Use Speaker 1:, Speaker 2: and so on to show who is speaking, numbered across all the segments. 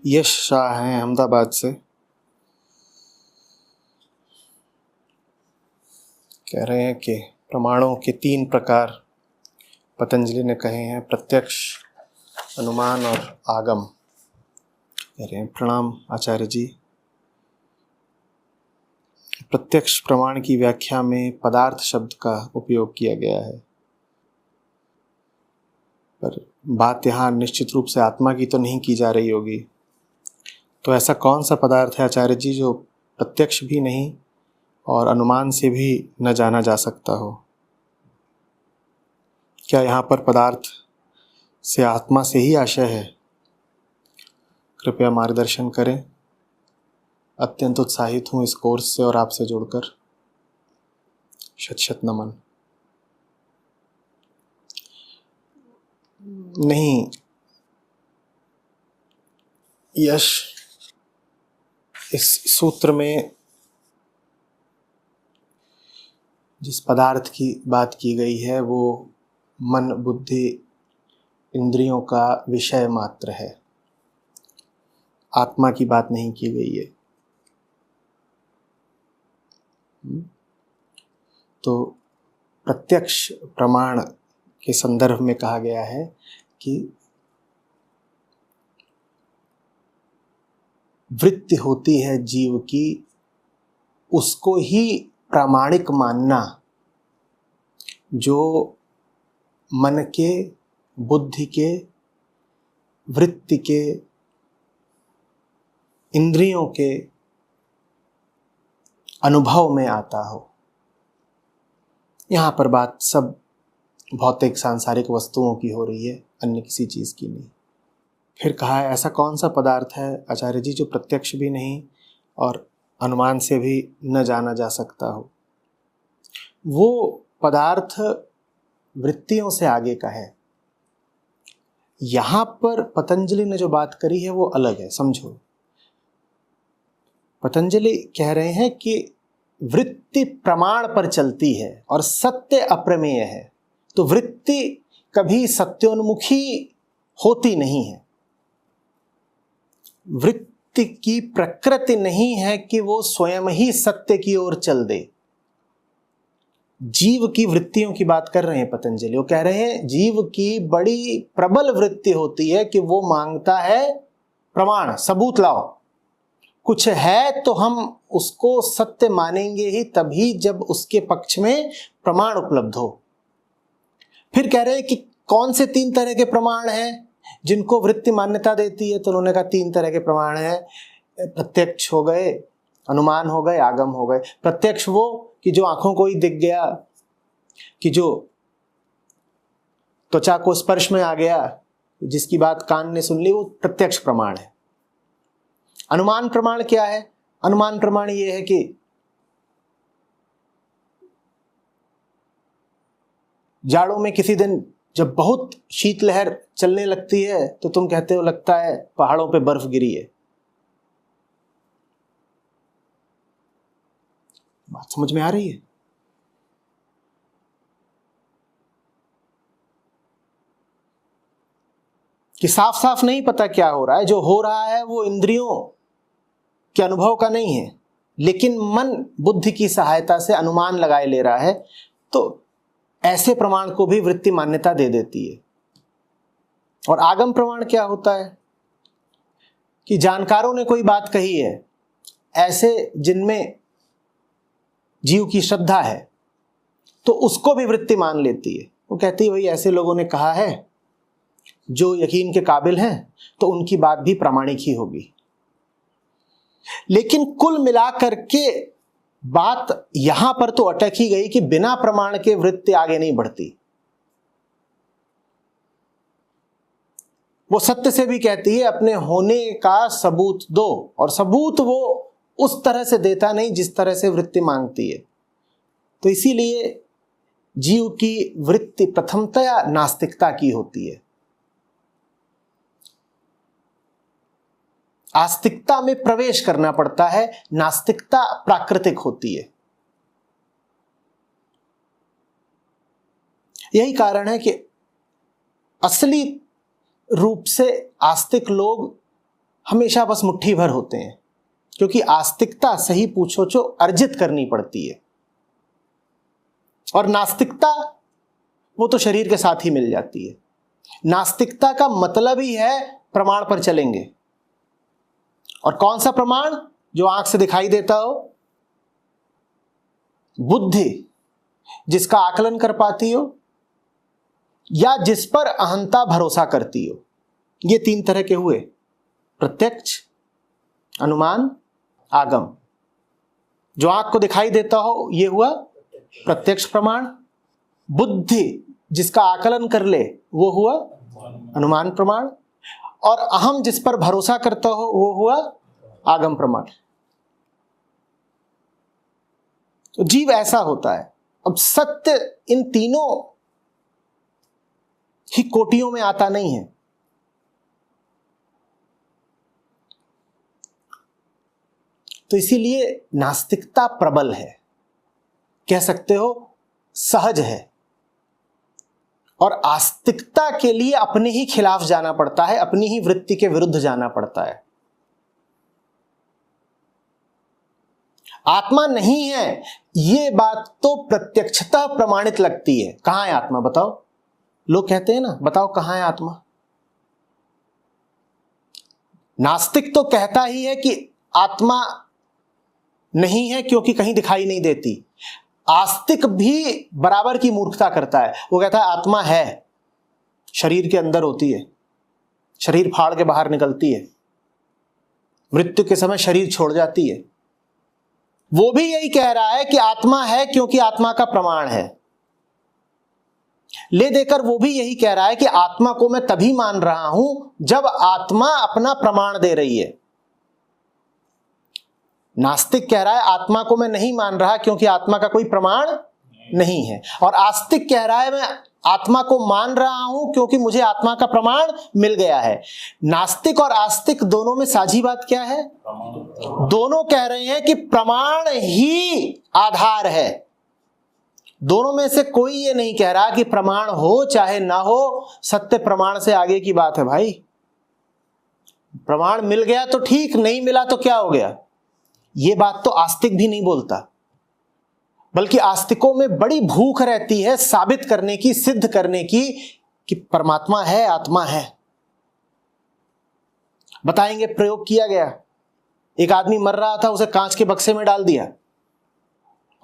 Speaker 1: यश शाह हैं अहमदाबाद से। कह रहे हैं कि प्रमाणों के 3 प्रकार पतंजलि ने कहे हैं, प्रत्यक्ष, अनुमान और आगम। कह रहे हैं प्रणाम आचार्य जी। प्रत्यक्ष प्रमाण की व्याख्या में पदार्थ शब्द का उपयोग किया गया है, पर बात यहाँ निश्चित रूप से आत्मा की तो नहीं की जा रही होगी। तो ऐसा कौन सा पदार्थ है आचार्य जी जो प्रत्यक्ष भी नहीं और अनुमान से भी न जाना जा सकता हो? क्या यहाँ पर पदार्थ से आत्मा से ही आशय है? कृपया मार्गदर्शन करें। अत्यंत उत्साहित हूँ इस कोर्स से और आपसे जुड़कर। शत शत नमन। नहीं यश, इस सूत्र में जिस पदार्थ की बात की गई है वो मन, बुद्धि, इंद्रियों का विषय मात्र है, आत्मा की बात नहीं की गई है। तो प्रत्यक्ष प्रमाण के संदर्भ में कहा गया है कि वृत्ति होती है जीव की, उसको ही प्रामाणिक मानना जो मन के, बुद्धि के, वृत्ति के, इंद्रियों के अनुभव में आता हो। यहाँ पर बात सब भौतिक सांसारिक वस्तुओं की हो रही है, अन्य किसी चीज़ की नहीं। फिर कहा है ऐसा कौन सा पदार्थ है आचार्य जी जो प्रत्यक्ष भी नहीं और अनुमान से भी न जाना जा सकता हो? वो पदार्थ वृत्तियों से आगे का है। यहाँ पर पतंजलि ने जो बात करी है वो अलग है, समझो। पतंजलि कह रहे हैं कि वृत्ति प्रमाण पर चलती है और सत्य अप्रमेय है। तो वृत्ति कभी सत्योन्मुखी होती नहीं है। वृत्ति की प्रकृति नहीं है कि वो स्वयं ही सत्य की ओर चल दे। जीव की वृत्तियों की बात कर रहे हैं पतंजलि। वो कह रहे हैं जीव की बड़ी प्रबल वृत्ति होती है कि वो मांगता है प्रमाण, सबूत लाओ, कुछ है तो हम उसको सत्य मानेंगे ही तभी जब उसके पक्ष में प्रमाण उपलब्ध हो। फिर कह रहे हैं कि कौन से 3 तरह के प्रमाण हैं जिनको वृत्ति मान्यता देती है? तो उन्होंने कहा 3 तरह के प्रमाण हैं, प्रत्यक्ष हो गए, अनुमान हो गए, आगम हो गए। प्रत्यक्ष वो कि जो आंखों को ही दिख गया, कि जो त्वचा को स्पर्श में आ गया, जिसकी बात कान ने सुन ली, वो प्रत्यक्ष प्रमाण है। अनुमान प्रमाण क्या है? अनुमान प्रमाण ये है कि जाड़ों में किसी दिन जब बहुत शीतलहर चलने लगती है तो तुम कहते हो लगता है पहाड़ों पे बर्फ गिरी है। बात समझ में आ रही है? कि साफ साफ नहीं पता क्या हो रहा है, जो हो रहा है वो इंद्रियों के अनुभव का नहीं है, लेकिन मन बुद्धि की सहायता से अनुमान लगाए ले रहा है। तो ऐसे प्रमाण को भी वृत्ति मान्यता दे देती है। और आगम प्रमाण क्या होता है? कि जानकारों ने कोई बात कही है, ऐसे जिनमें जीव की श्रद्धा है, तो उसको भी वृत्ति मान लेती है। वो कहती है भाई ऐसे लोगों ने कहा है जो यकीन के काबिल हैं, तो उनकी बात भी प्रामाणिक ही होगी। लेकिन कुल मिलाकर के बात यहां पर तो अटक ही गई कि बिना प्रमाण के वृत्ति आगे नहीं बढ़ती। वो सत्य से भी कहती है अपने होने का सबूत दो, और सबूत वो उस तरह से देता नहीं जिस तरह से वृत्ति मांगती है। तो इसीलिए जीव की वृत्ति प्रथमतया नास्तिकता की होती है। आस्तिकता में प्रवेश करना पड़ता है, नास्तिकता प्राकृतिक होती है। यही कारण है कि असली रूप से आस्तिक लोग हमेशा बस मुट्ठी भर होते हैं, क्योंकि आस्तिकता सही पूछो तो अर्जित करनी पड़ती है, और नास्तिकता वो तो शरीर के साथ ही मिल जाती है। नास्तिकता का मतलब ही है प्रमाण पर चलेंगे, और कौन सा प्रमाण? जो आंख से दिखाई देता हो, बुद्धि जिसका आकलन कर पाती हो, या जिस पर अहंता भरोसा करती हो। ये तीन तरह के हुए, प्रत्यक्ष, अनुमान, आगम। जो आंख को दिखाई देता हो ये हुआ प्रत्यक्ष प्रमाण, बुद्धि जिसका आकलन कर ले वो हुआ अनुमान प्रमाण, और अहम जिस पर भरोसा करता हो वो हुआ आगम प्रमाण। तो जीव ऐसा होता है। अब सत्य इन तीनों ही कोटियों में आता नहीं है। तो इसीलिए नास्तिकता प्रबल है, कह सकते हो सहज है, और आस्तिकता के लिए अपने ही खिलाफ जाना पड़ता है, अपनी ही वृत्ति के विरुद्ध जाना पड़ता है। आत्मा नहीं है ये बात तो प्रत्यक्षतः प्रमाणित लगती है। कहां है आत्मा बताओ? लोग कहते हैं ना, बताओ कहां है आत्मा। नास्तिक तो कहता ही है कि आत्मा नहीं है क्योंकि कहीं दिखाई नहीं देती। आस्तिक भी बराबर की मूर्खता करता है, वो कहता है आत्मा है, शरीर के अंदर होती है, शरीर फाड़ के बाहर निकलती है, मृत्यु के समय शरीर छोड़ जाती है। वो भी यही कह रहा है कि आत्मा है क्योंकि आत्मा का प्रमाण है। ले देकर वो भी यही कह रहा है कि आत्मा को मैं तभी मान रहा हूं जब आत्मा अपना प्रमाण दे रही है। नास्तिक कह रहा है आत्मा को मैं नहीं मान रहा क्योंकि आत्मा का कोई प्रमाण नहीं है, और आस्तिक कह रहा है मैं आत्मा को मान रहा हूं क्योंकि मुझे आत्मा का प्रमाण मिल गया है। नास्तिक और आस्तिक दोनों में साझी बात क्या है? दोनों कह रहे हैं कि प्रमाण ही आधार है। दोनों में से कोई ये नहीं कह रहा कि प्रमाण हो चाहे ना हो, सत्य प्रमाण से आगे की बात है भाई। प्रमाण मिल गया तो ठीक, नहीं मिला तो क्या हो गया, ये बात तो आस्तिक भी नहीं बोलता। बल्कि आस्तिकों में बड़ी भूख रहती है साबित करने की, सिद्ध करने की कि परमात्मा है, आत्मा है। बताएंगे, प्रयोग किया गया, एक आदमी मर रहा था, उसे कांच के बक्से में डाल दिया,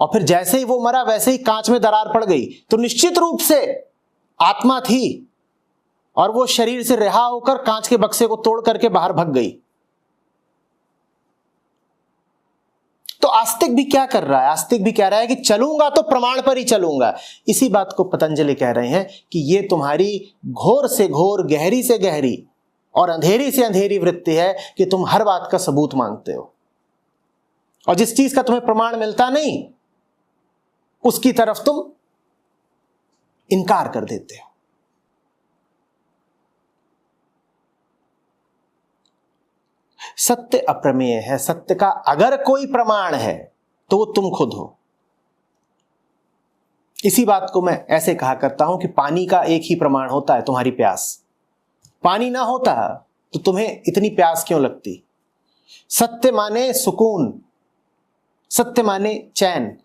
Speaker 1: और फिर जैसे ही वो मरा वैसे ही कांच में दरार पड़ गई, तो निश्चित रूप से आत्मा थी और वो शरीर से रिहा होकर कांच के बक्से को तोड़ करके बाहर भाग गई। तो आस्तिक भी क्या कर रहा है? आस्तिक भी कह रहा है कि चलूंगा तो प्रमाण पर ही चलूंगा। इसी बात को पतंजलि कह रहे हैं कि ये तुम्हारी घोर से घोर, गहरी से गहरी और अंधेरी से अंधेरी वृत्ति है कि तुम हर बात का सबूत मांगते हो, और जिस चीज का तुम्हें प्रमाण मिलता नहीं उसकी तरफ तुम इनकार कर देते हो। सत्य अप्रमेय है। सत्य का अगर कोई प्रमाण है तो वो तुम खुद हो। इसी बात को मैं ऐसे कहा करता हूं कि पानी का एक ही प्रमाण होता है, तुम्हारी प्यास। पानी ना होता तो तुम्हें इतनी प्यास क्यों लगती? सत्य माने सुकून, सत्य माने चैन।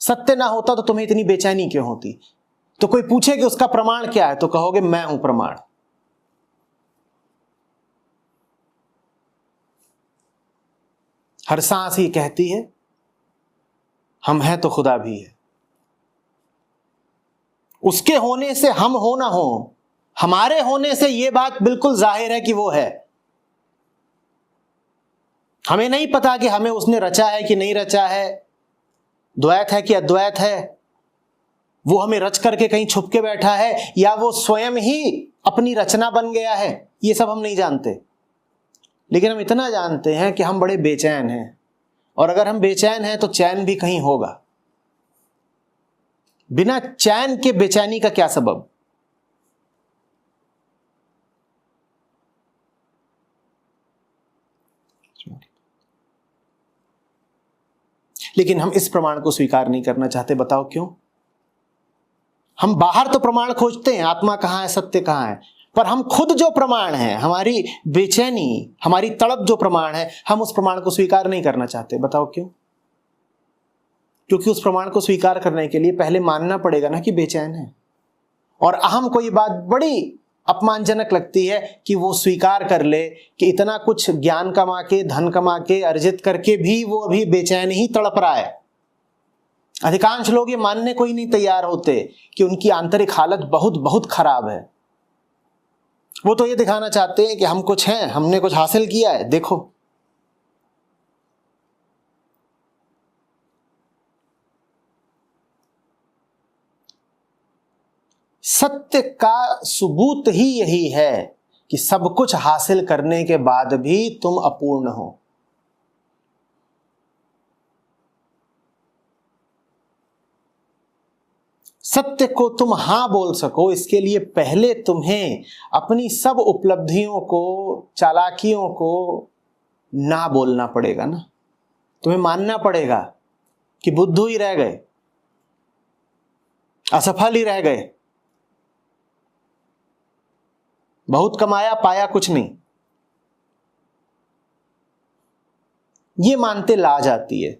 Speaker 1: सत्य ना होता तो तुम्हें इतनी बेचैनी क्यों होती? तो कोई पूछे कि उसका प्रमाण क्या है तो कहोगे मैं हूं प्रमाण। हर सांस ये कहती है हम हैं तो खुदा भी है। उसके होने से हम हो ना हो, हमारे होने से यह बात बिल्कुल जाहिर है कि वो है। हमें नहीं पता कि हमें उसने रचा है कि नहीं रचा है, द्वैत है कि अद्वैत है, वो हमें रच करके कहीं छुप के बैठा है या वो स्वयं ही अपनी रचना बन गया है, ये सब हम नहीं जानते। लेकिन हम इतना जानते हैं कि हम बड़े बेचैन हैं, और अगर हम बेचैन हैं तो चैन भी कहीं होगा। बिना चैन के बेचैनी का क्या सबब? लेकिन हम इस प्रमाण को स्वीकार नहीं करना चाहते। बताओ क्यों? हम बाहर तो प्रमाण खोजते हैं, आत्मा कहां है, सत्य कहां है, पर हम खुद जो प्रमाण है, हमारी बेचैनी, हमारी तड़प जो प्रमाण है, हम उस प्रमाण को स्वीकार नहीं करना चाहते। बताओ क्यों? क्योंकि उस प्रमाण को स्वीकार करने के लिए पहले मानना पड़ेगा ना कि बेचैन है। और अहम को ये बात बड़ी अपमानजनक लगती है कि वो स्वीकार कर ले कि इतना कुछ ज्ञान कमा के, धन कमा के, अर्जित करके भी वो अभी बेचैन ही तड़प रहा है। अधिकांश लोग ये मानने को ही नहीं तैयार होते कि उनकी आंतरिक हालत बहुत बहुत खराब है। वो तो ये दिखाना चाहते हैं कि हम कुछ हैं, हमने कुछ हासिल किया है, देखो। सत्य का सबूत ही यही है कि सब कुछ हासिल करने के बाद भी तुम अपूर्ण हो। सत्य को तुम हां बोल सको, इसके लिए पहले तुम्हें अपनी सब उपलब्धियों को, चालाकियों को ना बोलना पड़ेगा ना। तुम्हें मानना पड़ेगा कि बुद्धू ही रह गए, असफल ही रह गए, बहुत कमाया पाया कुछ नहीं। ये मानते लाज आती है।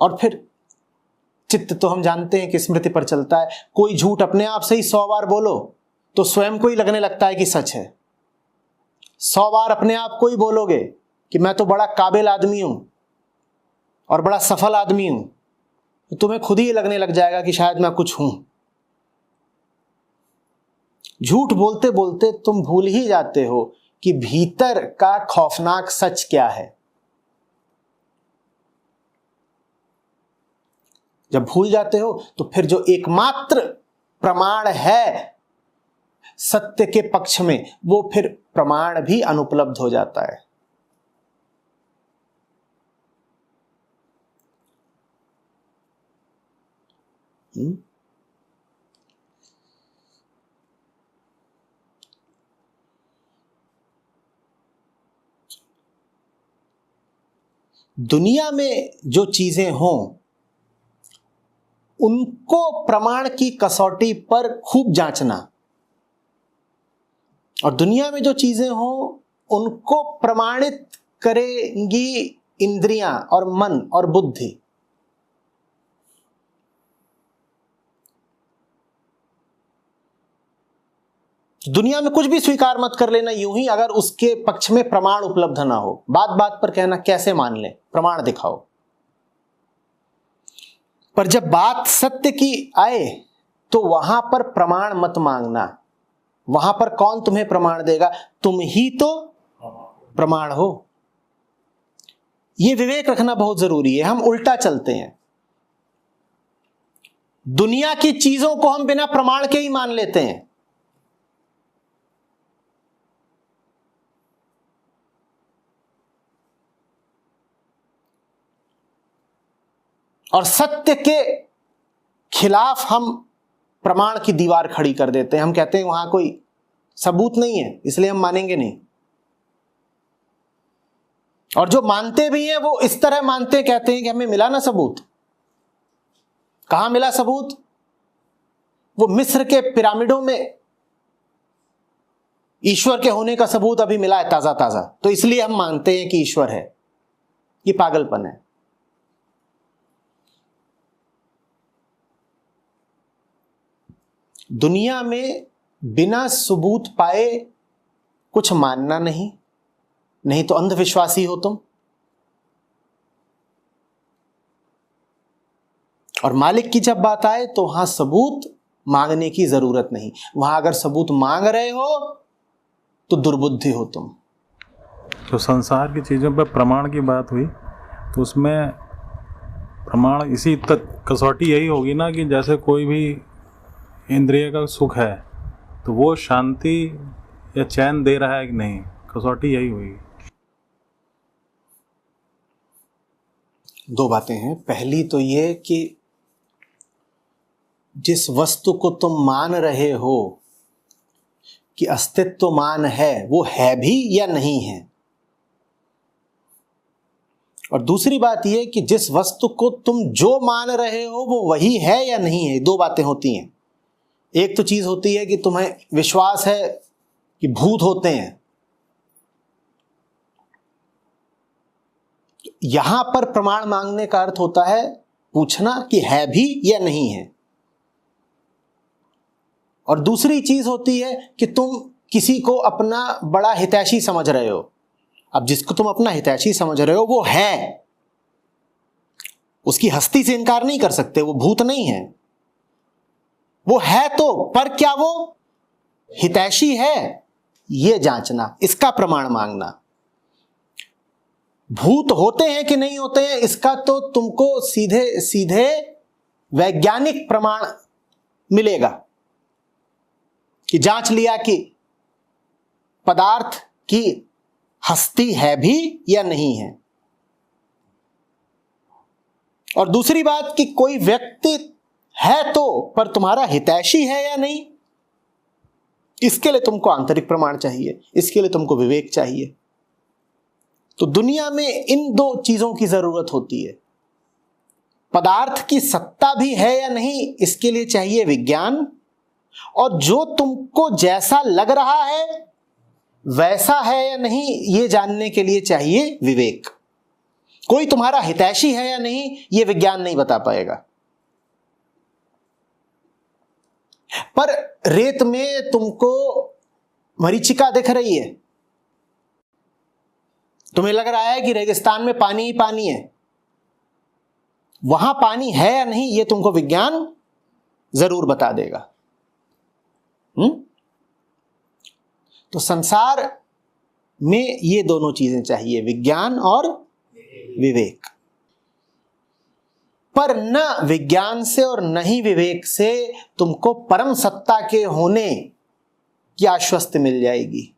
Speaker 1: और फिर चित्त तो हम जानते हैं कि स्मृति पर चलता है। कोई झूठ अपने आप से ही 100 बार बोलो तो स्वयं को ही लगने लगता है कि सच है। 100 बार अपने आप को ही बोलोगे कि मैं तो बड़ा काबिल आदमी हूं और बड़ा सफल आदमी हूं, तो तुम्हें खुद ही लगने लग जाएगा कि शायद मैं कुछ हूं। झूठ बोलते बोलते तुम भूल ही जाते हो कि भीतर का खौफनाक सच क्या है। जब भूल जाते हो तो फिर जो एकमात्र प्रमाण है सत्य के पक्ष में, वो फिर प्रमाण भी अनुपलब्ध हो जाता है। दुनिया में जो चीजें हों उनको प्रमाण की कसौटी पर खूब जांचना, और दुनिया में जो चीजें हों उनको प्रमाणित करेंगी इंद्रियां और मन और बुद्धि। दुनिया में कुछ भी स्वीकार मत कर लेना यूं ही, अगर उसके पक्ष में प्रमाण उपलब्ध ना हो। बात बात पर कहना कैसे मान ले, प्रमाण दिखाओ। पर जब बात सत्य की आए तो वहां पर प्रमाण मत मांगना। वहां पर कौन तुम्हें प्रमाण देगा? तुम ही तो प्रमाण हो। यह विवेक रखना बहुत जरूरी है। हम उल्टा चलते हैं। दुनिया की चीजों को हम बिना प्रमाण के ही मान लेते हैं। और सत्य के खिलाफ हम प्रमाण की दीवार खड़ी कर देते हैं। हम कहते हैं वहां कोई सबूत नहीं है इसलिए हम मानेंगे नहीं। और जो मानते भी हैं वो इस तरह मानते हैं, कहते हैं कि हमें मिला ना सबूत। कहां मिला सबूत? वो मिस्र के पिरामिडों में ईश्वर के होने का सबूत अभी मिला है ताजा ताजा, तो इसलिए हम मानते हैं कि ईश्वर है। ये पागलपन है। दुनिया में बिना सबूत पाए कुछ मानना नहीं, नहीं तो अंधविश्वासी हो तुम। और मालिक की जब बात आए तो वहां सबूत मांगने की जरूरत नहीं। वहां अगर सबूत मांग रहे हो तो दुर्बुद्धि हो तुम।
Speaker 2: तो संसार की चीज़ों पर प्रमाण की बात हुई तो उसमें प्रमाण इसी तक कसौटी यही होगी ना कि जैसे कोई भी इंद्रिय का सुख है तो वो शांति या चैन दे रहा है कि नहीं, कसौटी यही हुई।
Speaker 1: दो बातें हैं। पहली तो ये कि जिस वस्तु को तुम मान रहे हो कि अस्तित्वमान है, वो है भी या नहीं है। और दूसरी बात यह कि जिस वस्तु को तुम जो मान रहे हो वो वही है या नहीं है, दो बातें होती हैं। एक तो चीज होती है कि तुम्हें विश्वास है कि भूत होते हैं, यहां पर प्रमाण मांगने का अर्थ होता है पूछना कि है भी या नहीं है। और दूसरी चीज होती है कि तुम किसी को अपना बड़ा हितैषी समझ रहे हो। अब जिसको तुम अपना हितैषी समझ रहे हो वो है, उसकी हस्ती से इनकार नहीं कर सकते, वो भूत नहीं है, वो है तो, पर क्या वो हितैषी है, ये जांचना, इसका प्रमाण मांगना। भूत होते हैं कि नहीं होते हैं इसका तो तुमको सीधे सीधे वैज्ञानिक प्रमाण मिलेगा कि जांच लिया कि पदार्थ की हस्ती है भी या नहीं है। और दूसरी बात कि कोई व्यक्ति है तो, पर तुम्हारा हितैषी है या नहीं, इसके लिए तुमको आंतरिक प्रमाण चाहिए, इसके लिए तुमको विवेक चाहिए। तो दुनिया में इन दो चीजों की जरूरत होती है। पदार्थ की सत्ता भी है या नहीं इसके लिए चाहिए विज्ञान, और जो तुमको जैसा लग रहा है वैसा है या नहीं ये जानने के लिए चाहिए विवेक। कोई तुम्हारा हितैषी है या नहीं ये विज्ञान नहीं बता पाएगा। पर रेत में तुमको मरीचिका दिख रही है, तुम्हें लग रहा है कि रेगिस्तान में पानी ही पानी है, वहां पानी है या नहीं ये तुमको विज्ञान जरूर बता देगा। तो संसार में ये दोनों चीजें चाहिए, विज्ञान और विवेक। पर न विज्ञान से और न ही विवेक से तुमको परम सत्ता के होने की आश्वस्ति मिल जाएगी।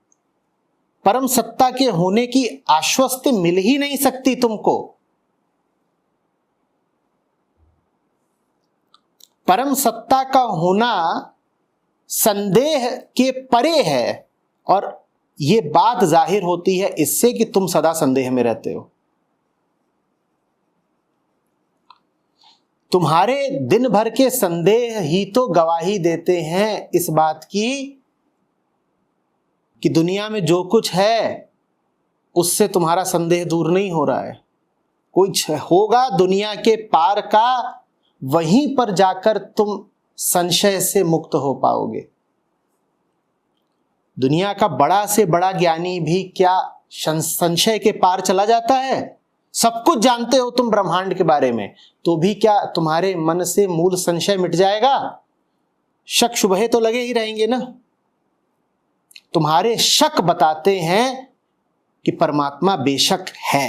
Speaker 1: परम सत्ता के होने की आश्वस्ति मिल ही नहीं सकती तुमको। परम सत्ता का होना संदेह के परे है, और यह बात जाहिर होती है इससे कि तुम सदा संदेह में रहते हो। तुम्हारे दिन भर के संदेह ही तो गवाही देते हैं इस बात की कि दुनिया में जो कुछ है उससे तुम्हारा संदेह दूर नहीं हो रहा है। कुछ होगा दुनिया के पार का, वहीं पर जाकर तुम संशय से मुक्त हो पाओगे। दुनिया का बड़ा से बड़ा ज्ञानी भी क्या संशय के पार चला जाता है? सब कुछ जानते हो तुम ब्रह्मांड के बारे में, तो भी क्या तुम्हारे मन से मूल संशय मिट जाएगा? शक शुबहे तो लगे ही रहेंगे ना। तुम्हारे शक बताते हैं कि परमात्मा बेशक है।